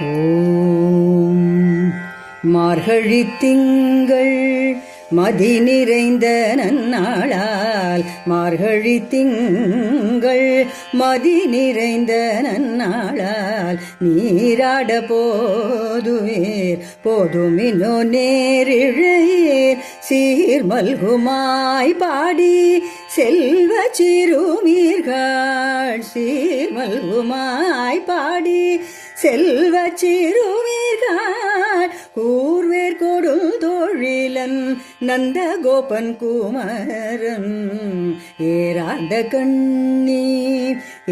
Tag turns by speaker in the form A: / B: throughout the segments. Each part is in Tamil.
A: ஓம் மார்கழி திங்கள் மதி நிறைந்த நன்னாளால், மார்கழி திங்கள் மதி நிறைந்த நன்னாளால், நீராட போதுவேர் போதுமினோ நேரிழையேர் சீர்மல்குமாய் பாடி செல்வ சிறுமீர்கள், சீர்மல்குமாய் பாடி செல்வ சிறுமீர்கள், கூர்வேர் கொடும் தோழிலன் நந்த கோபன் குமரன் ஏராந்த கண்ணி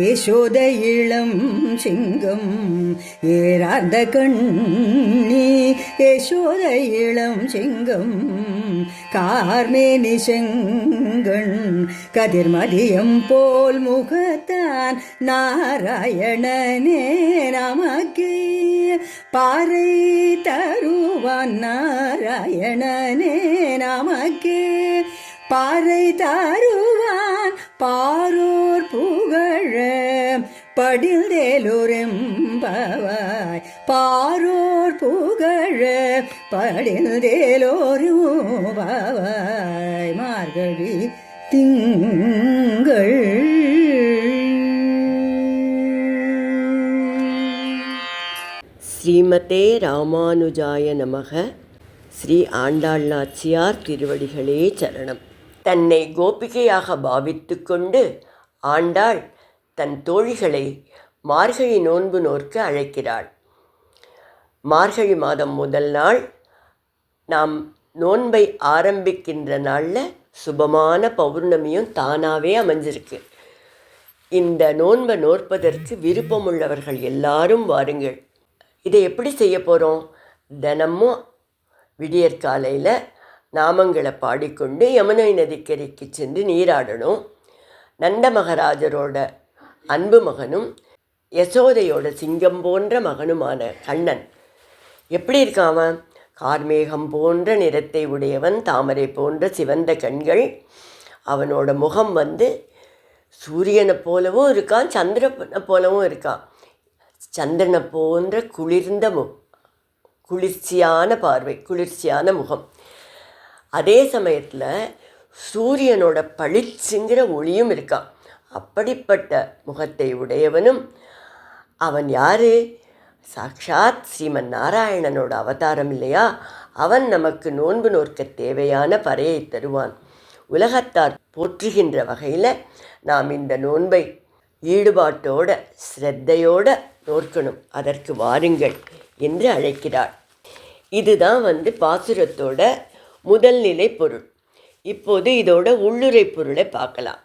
A: யசோத இளம் சிங்கம், ஏராந்த கண்ணி யசோத இளம் சிங்கம், கார்மேனி செங்கண் கதிர்மதியம் போல் முகத்தான் நாராயணனே நமக்கே பாறை தருவான், நாராயணனே நமக்கே பாறை தருவான், பாரோர் புகழ படில்தேலோரெம்பவாய், பாரோர் புகழ படில்தேலோரெம்பவாய். மார்கழி திங்கள்.
B: ஸ்ரீமதே ராமானுஜாய நமக. ஸ்ரீ ஆண்டாள் நாச்சியார் திருவடிகளே சரணம். தன்னை கோபிகையாக பாவித்து கொண்டு ஆண்டாள் தன் தோழிகளை மார்கழி நோன்பு நோற்க அழைக்கிறாள். மார்கழி மாதம் முதல் நாள் நாம் நோன்பை ஆரம்பிக்கின்ற நாளில் சுபமான பௌர்ணமியும் தானாகவே அமைஞ்சிருக்கு. இந்த நோன்பை நோற்பதற்கு விருப்பமுள்ளவர்கள் எல்லாரும் வாருங்கள். இதை எப்படி செய்ய போகிறோம்? தினமும் விடியற்காலையில் நாமங்களை பாடிக்கொண்டு யமுனை நதிக்கரைக்கு சென்று நீராடணும். நந்த மகாராஜரோட அன்பு மகனும் யசோதையோட சிங்கம் போன்ற மகனுமான கண்ணன் எப்படி இருக்கான்? கார்மேகம் போன்ற நிறத்தை உடையவன், தாமரை போன்ற சிவந்த கண்கள், அவனோட முகம் சூரியனை போலவும் இருக்கான், சந்திரனை போலவும் இருக்கான். சந்திரனை போன்ற குளிர்ந்த குளிர்ச்சியான பார்வை, குளிர்ச்சியான முகம். அதே சமயத்தில் சூரியனோட பளிச்சுங்கிற ஒளியும் இருக்கான். அப்படிப்பட்ட முகத்தை உடையவனும் அவன் யார்? சாக்ஷாத் ஸ்ரீமன் நாராயணனோட அவதாரம் இல்லையா? அவன் நமக்கு நோன்பு நோற்க தேவையான பறையை தருவான். உலகத்தார் போற்றுகின்ற வகையில் நாம் இந்த நோன்பை ஈடுபாட்டோட ஸ்ரத்தையோட நோற்கணும். அதற்கு வாருங்கள் என்று அழைக்கிறாள். இதுதான் பாசுரத்தோட முதல் நிலை பொருள். இப்போது இதோட உள்ளுரை பொருளை பார்க்கலாம்.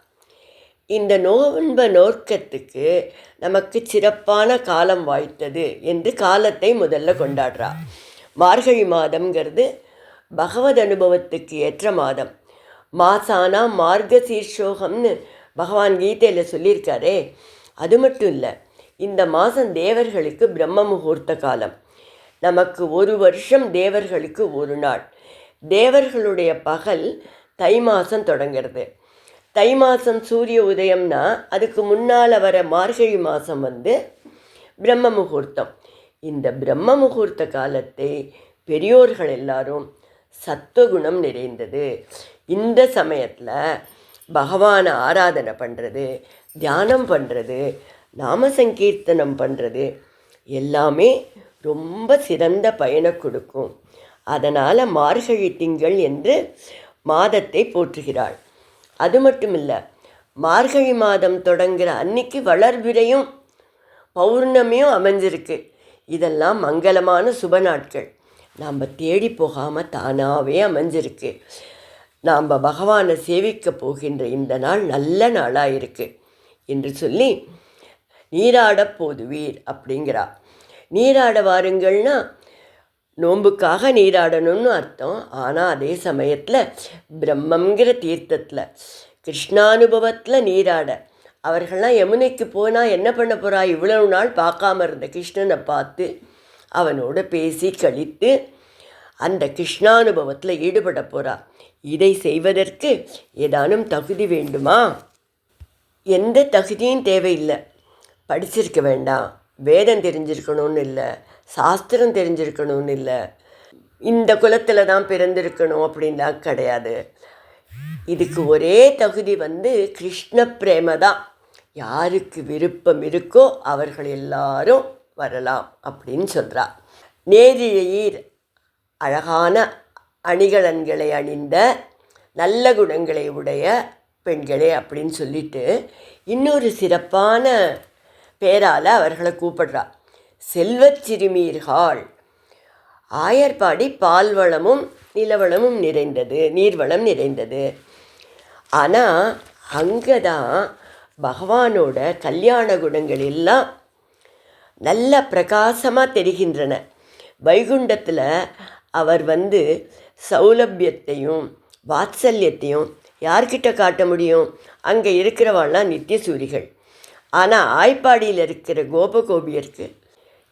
B: இந்த நோன்பை நோக்கத்துக்கு நமக்கு சிறப்பான காலம் வாய்த்தது என்று காலத்தை முதல்ல கொண்டாடுறா. மார்கழி மாதம்ங்கிறது பகவத் அனுபவத்துக்கு ஏற்ற மாதம். மாசானா மார்கசீர்ஷோகம்னு பகவான் கீதையில் சொல்லியிருக்காரே. அது மட்டும் இல்லை, இந்த மாதம் தேவர்களுக்கு பிரம்ம முகூர்த்த காலம். நமக்கு ஒரு வருஷம், தேவர்களுக்கு ஒரு நாள். தேவர்களுடைய பகல் தை மாதம் தொடங்கிறது. தை மாதம் சூரிய உதயம்னா அதுக்கு முன்னால் வர மார்கழி மாதம் பிரம்ம முகூர்த்தம். இந்த பிரம்ம முகூர்த்த காலத்தை பெரியோர்கள் எல்லாரும் சத்துவகுணம் நிறைந்தது. இந்த சமயத்தில் பகவானை ஆராதனை பண்ணுறது, தியானம் பண்ணுறது, நாம சங்கீர்த்தனம் பண்ணுறது எல்லாமே ரொம்ப சிறந்த பயனை கொடுக்கும். அதனால் மார்கழி திங்கள் என்று மாதத்தை போற்றுகிறாள். அது மட்டும் இல்லை, மார்கழி மாதம் தொடங்குகிற அன்னைக்கு வளர்பிறையும் பௌர்ணமியும் அமைஞ்சிருக்கு. இதெல்லாம் மங்களமான சுப நாட்கள். நாம் தேடி போகாமல் தானாகவே அமைஞ்சிருக்கு. நாம் பகவானை சேவிக்க போகின்ற இந்த நாள் நல்ல நாளாக இருக்குது என்று சொல்லி நீராட போதுவீர் அப்படிங்கிறா. நீராட வாருங்கள்னா நோன்புக்காக நீராடணும்னு அர்த்தம். ஆனால் அதே சமயத்தில் பிரம்மங்கிற தீர்த்தத்தில் கிருஷ்ணானுபவத்தில் நீராட. அவர்கள்லாம் யமுனைக்கு போனால் என்ன பண்ண போகிறா? இவ்வளவு நாள் பார்க்காம இருந்த கிருஷ்ணனை பார்த்து அவனோட பேசி கழித்து அந்த கிருஷ்ணானுபவத்தில் ஈடுபட போகிறா. இதை செய்வதற்கு ஏதானும் தகுதி வேண்டுமா? எந்த தகுதியும் தேவையில்லை. படிச்சிருக்க வேண்டாம், வேதம் தெரிஞ்சிருக்கணும்னு இல்லை, சாஸ்திரம் தெரிஞ்சிருக்கணும்னு இல்லை, இந்த குலத்தில் தான் பிறந்திருக்கணும் அப்படின்லாம் கிடையாது. இதுக்கு ஒரே தகுதி கிருஷ்ண பிரேம தான். யாருக்கு விருப்பம் இருக்கோ அவர்கள் எல்லாரும் வரலாம் அப்படின்னு சொல்கிறா. நேரிழையீர் அழகான அணிகலன்களை அணிந்த நல்ல குணங்களை உடைய பெண்களே அப்படின்னு சொல்லிட்டு இன்னொரு சிறப்பான பேரால் அவர்களை கூப்பிடுறா. செல்வச் சிறுமீர்கள். ஆயர்பாடி பால்வளமும் நிலவளமும் நிறைந்தது, நீர்வளம் நிறைந்தது. ஆனால் அங்கே தான் பகவானோட கல்யாண குணங்கள் எல்லாம் நல்ல பிரகாசமாக தெரிகின்றன. வைகுண்டத்தில் அவர் சௌலபியத்தையும் வாத்சல்யத்தையும் யார்கிட்ட காட்ட முடியும்? அங்கே இருக்கிறவாள்லாம் நித்தியசூரிகள். ஆனால் ஆய்ப்பாடியில் இருக்கிற கோபகோபியருக்கு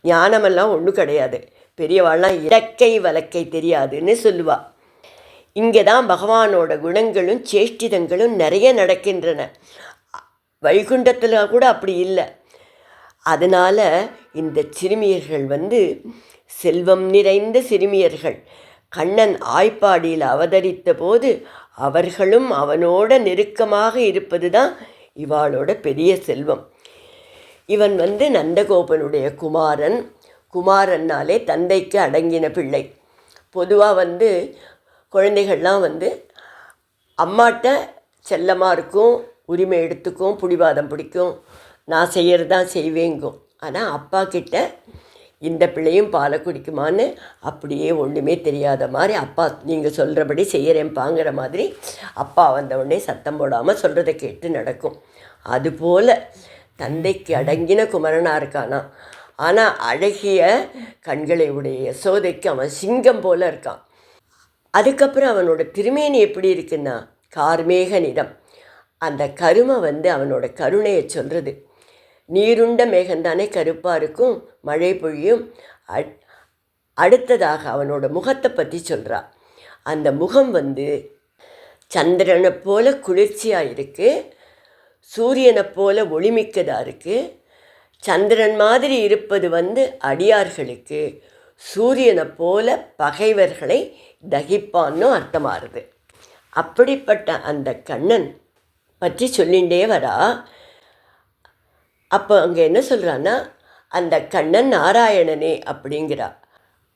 B: ஞானமெல்லாம் ஒன்றும் கிடையாது. பெரியவாள்லாம் இடக்கை வலக்கை தெரியாதுன்னு சொல்லுவாள். இங்கே தான் பகவானோட குணங்களும் சேஷ்டிதங்களும் நிறைய நடக்கின்றன. வைகுண்டத்தில் கூட அப்படி இல்லை. அதனால் இந்த சிறுமியர்கள் செல்வம் நிறைந்த சிறுமியர்கள். கண்ணன் ஆய்ப்பாடியில் அவதரித்த போது அவர்களும் அவனோட நெருக்கமாக இருப்பது தான் இவாளோட பெரிய செல்வம். இவன் நந்தகோபனுடைய குமாரன். குமாரன்னாலே தந்தைக்கு அடங்கின பிள்ளை. பொதுவாக குழந்தைகள்லாம் அம்மாட்ட செல்லமாக இருக்கும், உரிமை எடுத்துக்கும், பிடிவாதம் பிடிக்கும், நான் செய்கிறது தான் செய்வேங்கும். ஆனால் அப்பா கிட்ட இந்த பிள்ளையும் பாலை குடிக்குமான்னு அப்படியே ஒன்றுமே தெரியாத மாதிரி, அப்பா நீங்கள் சொல்கிறபடி செய்கிறேன்பாங்கிற மாதிரி அப்பா வந்தவுடனே சத்தம் போடாமல் சொல்கிறத கேட்டு நடக்கும். அதுபோல் தந்தைக்கு அடங்கின குமரனாக இருக்கானா. ஆனால் அழகிய கண்களை உடைய யசோதைக்கு அவன் சிங்கம் போல் இருக்கான். அதுக்கப்புறம் அவனோட திருமேனி எப்படி இருக்குன்னா கார்மேக நிறம். அந்த கருமை அவனோட கருணையை சொல்கிறது. நீருண்ட மேகந்தானே கருப்பாக இருக்கும், மழை பொழியும். அடுத்ததாக அவனோட முகத்தை பற்றி சொல்கிறா. அந்த முகம் சந்திரனை போல குளிர்ச்சியாக இருக்குது, சூரியனை போல ஒளிமிக்கதாக இருக்குது. சந்திரன் மாதிரி இருப்பது அடியார்களுக்கு, சூரியனை போல பகைவர்களை தகிப்பான்னு அர்த்தமாகுது. அப்படிப்பட்ட அந்த கண்ணன் பற்றி சொல்லிகிட்டே வரா. அப்போ அங்கே என்ன சொல்கிறான்னா, அந்த கண்ணன் நாராயணனே அப்படிங்கிறா.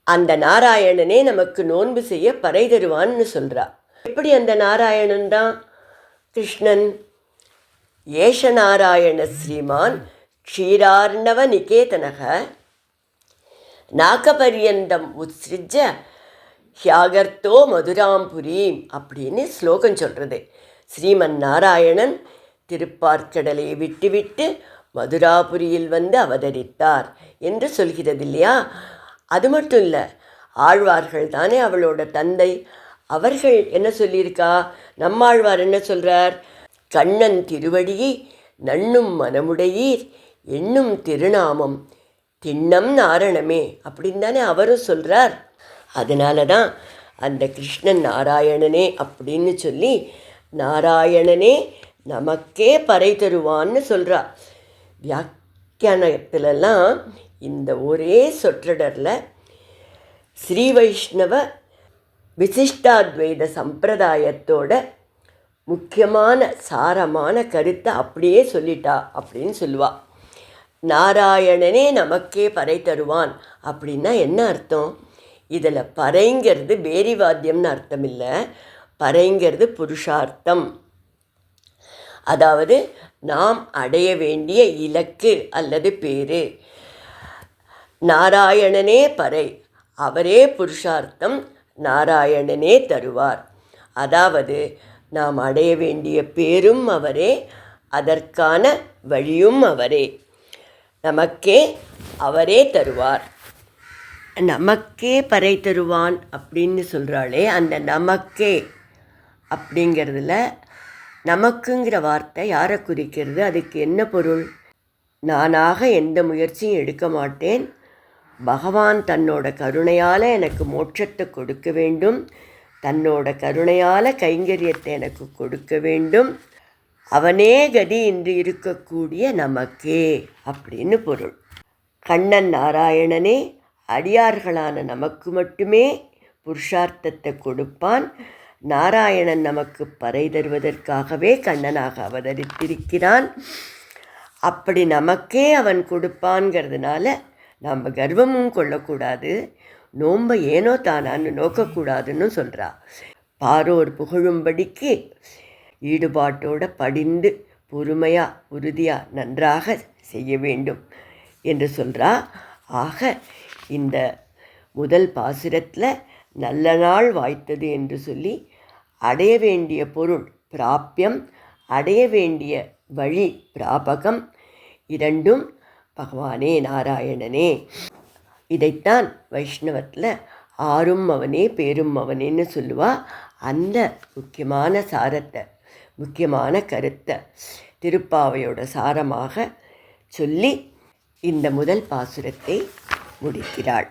B: அந்த நாராயணனே நமக்கு நோன்பு செய்ய பறை தருவான்னு சொல்கிறா. எப்படி அந்த நாராயணன் தான் கிருஷ்ணன்? ஏஷ நாராயண ஸ்ரீமான் க்ஷீரார்ணவ நிகேதனக நாகபரியந்தம் உத்ஸ்ரிஜ ஹியாகர்த்தோ மதுராம்புரீம் அப்படின்னு ஸ்லோகம் சொல்கிறது. ஸ்ரீமன் நாராயணன் திருப்பார்க்கடலை விட்டுவிட்டு மதுராபுரியில் அவதரித்தார் என்று சொல்கிறது இல்லையா? அது மட்டும் இல்லை, ஆழ்வார்கள் தானே அவளோட தந்தை. அவர்கள் என்ன சொல்லியிருக்கா? நம்மாழ்வார் என்ன சொல்கிறார்? கண்ணன் திருவடியை நண்ணும் மனமுடையீர் எண்ணும் திருநாமம் திண்ணம் நாரணமே அப்படின்னு தானே அவரும் சொல்கிறார். அதனால தான் அந்த கிருஷ்ணன் நாராயணனே அப்படின்னு சொல்லி நாராயணனே நமக்கே பறை தருவான்னு சொல்கிறா. வியாக்கியானத்திலலாம் இந்த ஒரே சொற்றொடரில் ஸ்ரீ வைஷ்ணவ விசிஷ்டாத்வைத சம்பிரதாயத்தோட முக்கியமான சாரமான கருத்தை அப்படியே சொல்லிட்டா அப்படின்னு சொல்லுவாள். நாராயணனே நமக்கே பறை தருவான் அப்படின்னா என்ன அர்த்தம்? இதில் பறைங்கிறது பேரிவாத்தியம்னு அர்த்தம் இல்லை. பறைங்கிறது புருஷார்த்தம். அதாவது நாம் அடைய வேண்டிய இலக்கு அல்லது பேரு. நாராயணனே பறை, அவரே புருஷார்த்தம், நாராயணனே தருவார். அதாவது நாம் அடைய வேண்டிய பேரும் அவரே, அதற்கான வழியும் அவரே. நமக்கே அவரே தருவார். நமக்கே பறை தருவான் அப்படின்னு சொல்கிறாளே, அந்த நமக்கே அப்படிங்கிறதுல நமக்குங்கிற வார்த்தை யாரை குறிக்கிறது? அதுக்கு என்ன பொருள்? நானாக எந்த முயற்சியும் எடுக்க மாட்டேன், பகவான் தன்னோட கருணையால் எனக்கு மோட்சத்தை கொடுக்க வேண்டும், தன்னோட கருணையால் கைங்கரியத்தை எனக்கு கொடுக்க வேண்டும், அவனே கதி என்று இருக்கக்கூடிய நமக்கே அப்படின்னு பொருள். கண்ணன் நாராயணனே அடியார்களான நமக்கு மட்டுமே புருஷார்த்தத்தை கொடுப்பான். நாராயணன் நமக்கு பறை தருவதற்காகவே கண்ணனாக அவதரித்திருக்கிறான். அப்படி நமக்கே அவன் கொடுப்பான்ங்கிறதுனால நம்ம கர்வமும் கொள்ளக்கூடாது, நோன்பை ஏனோ தானான்னு நோக்கக்கூடாதுன்னு சொல்கிறா. பாரோர் புகழும்படிக்கு ஈடுபாட்டோடு படிந்து பொறுமையாக உறுதியாக நன்றாக செய்ய வேண்டும் என்று சொல்கிறா. ஆக இந்த முதல் பாசுரத்தில் நல்ல நாள் வாய்த்தது என்று சொல்லி அடைய வேண்டிய பொருள் பிராப்பியம், அடைய வேண்டிய வழி பிராபகம், இரண்டும் பகவானே நாராயணனே. இதைத்தான் வைஷ்ணவத்தில் ஆறும் அவனே பேரும் அவனேன்னு சொல்லுவா. அந்த முக்கியமான சாரத்தை, முக்கியமான கருத்தை திருப்பாவையோட சாரமாக சொல்லி இந்த முதல் பாசுரத்தை முடிக்கிறாள்.